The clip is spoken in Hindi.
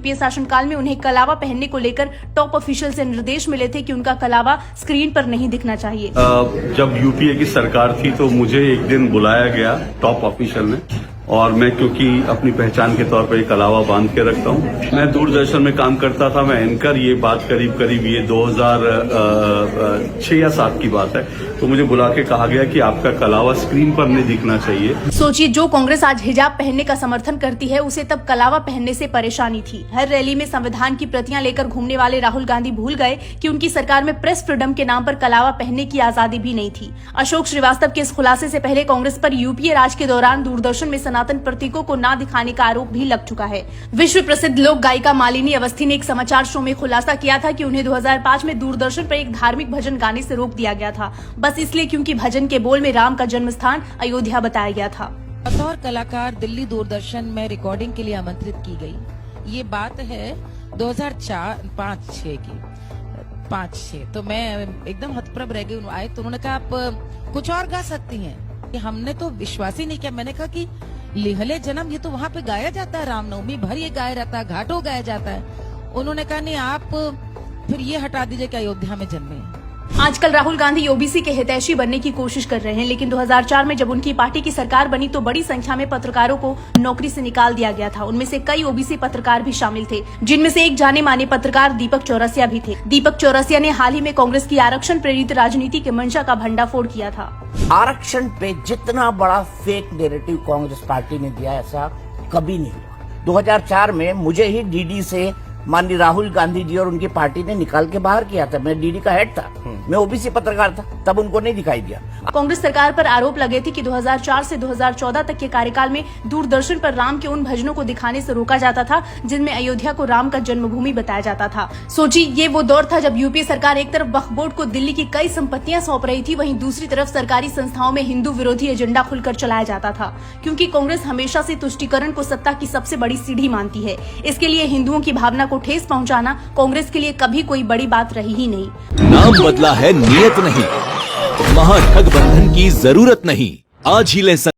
यूपीए शासनकाल में उन्हें कलावा पहनने को लेकर टॉप ऑफिशियल से निर्देश मिले थे कि उनका कलावा स्क्रीन पर नहीं दिखना चाहिए। जब यूपीए की सरकार थी तो मुझे एक दिन बुलाया गया टॉप ऑफिशियल में, और मैं क्योंकि अपनी पहचान के तौर पर कलावा बांध के रखता हूँ, मैं दूरदर्शन में काम करता था, मैं एंकर, ये बात करीब ये 2006 या 7 की बात है। तो मुझे बुला के कहा गया कि आपका कलावा स्क्रीन पर नहीं दिखना चाहिए। सोचिए, जो कांग्रेस आज हिजाब पहनने का समर्थन करती है उसे तब कलावा पहनने से परेशानी थी। हर रैली में संविधान की प्रतियां लेकर घूमने वाले राहुल गांधी भूल गए कि उनकी सरकार में प्रेस फ्रीडम के नाम पर कलावा पहनने की आजादी भी नहीं थी। अशोक श्रीवास्तव के इस खुलासे से पहले कांग्रेस पर यूपीए राज के दौरान दूरदर्शन में सनातन प्रतीकों को न दिखाने का आरोप भी लग चुका है। विश्व प्रसिद्ध लोक गायिका मालिनी अवस्थी ने एक समाचार शो में खुलासा किया था कि उन्हें 2005 में दूरदर्शन पर एक धार्मिक भजन गाने से रोक दिया गया था, बस इसलिए क्योंकि भजन के बोल में राम का जन्म स्थान अयोध्या बताया गया था। बतौर कलाकार दिल्ली दूरदर्शन में रिकॉर्डिंग के लिए आमंत्रित की गई। ये बात है 2005-6 की, 5-6। तो मैं एकदम हतप्रभ रह गई। आए तो उन्होंने कहा आप कुछ और गा सकती हैं। हमने तो विश्वास ही नहीं किया। मैंने कहा कि लेहले जन्म ये तो वहाँ पे गाया जाता है, रामनवमी भर ये गाया जाता है, घाटों गाया जाता है। उन्होंने कहा नहीं, आप फिर ये हटा दीजिए कि अयोध्या में जन्मे। आजकल राहुल गांधी ओबीसी के हितैषी बनने की कोशिश कर रहे हैं, लेकिन 2004 में जब उनकी पार्टी की सरकार बनी तो बड़ी संख्या में पत्रकारों को नौकरी से निकाल दिया गया था। उनमें से कई ओबीसी पत्रकार भी शामिल थे, जिनमें से एक जाने माने पत्रकार दीपक चौरसिया भी थे। दीपक चौरसिया ने हाल ही में कांग्रेस की आरक्षण प्रेरित राजनीति के मंशा का भंडाफोड़ किया था। आरक्षण पे जितना बड़ा फेक नैरेटिव कांग्रेस पार्टी ने दिया, ऐसा कभी नहीं हुआ। 2004 में मुझे ही डीडी से माननीय राहुल गांधी जी और उनकी पार्टी ने निकाल के बाहर किया था। मैं डीडी का हेड था, मैं ओबीसी पत्रकार था, तब उनको नहीं दिखाई दिया। कांग्रेस सरकार पर आरोप लगे थे कि 2004 से 2014 तक के कार्यकाल में दूरदर्शन पर राम के उन भजनों को दिखाने से रोका जाता था जिनमें अयोध्या को राम का जन्मभूमि बताया जाता था। सोचिए, ये वो दौर था जब यूपीए सरकार एक तरफ वक्फ बोर्ड को दिल्ली की कई संपत्तियां सौंप रही थी, वहीं दूसरी तरफ सरकारी संस्थाओं में हिंदू विरोधी एजेंडा खुलकर चलाया जाता था, क्योंकि कांग्रेस हमेशा से तुष्टीकरण को सत्ता की सबसे बड़ी सीढ़ी मानती है। इसके लिए हिंदुओं की भावना को ठेस पहुंचाना कांग्रेस के लिए कभी कोई बड़ी बात रही ही नहीं। नाम बदला है, नियत नहीं। महागठबंधन की जरूरत नहीं। आज ही ले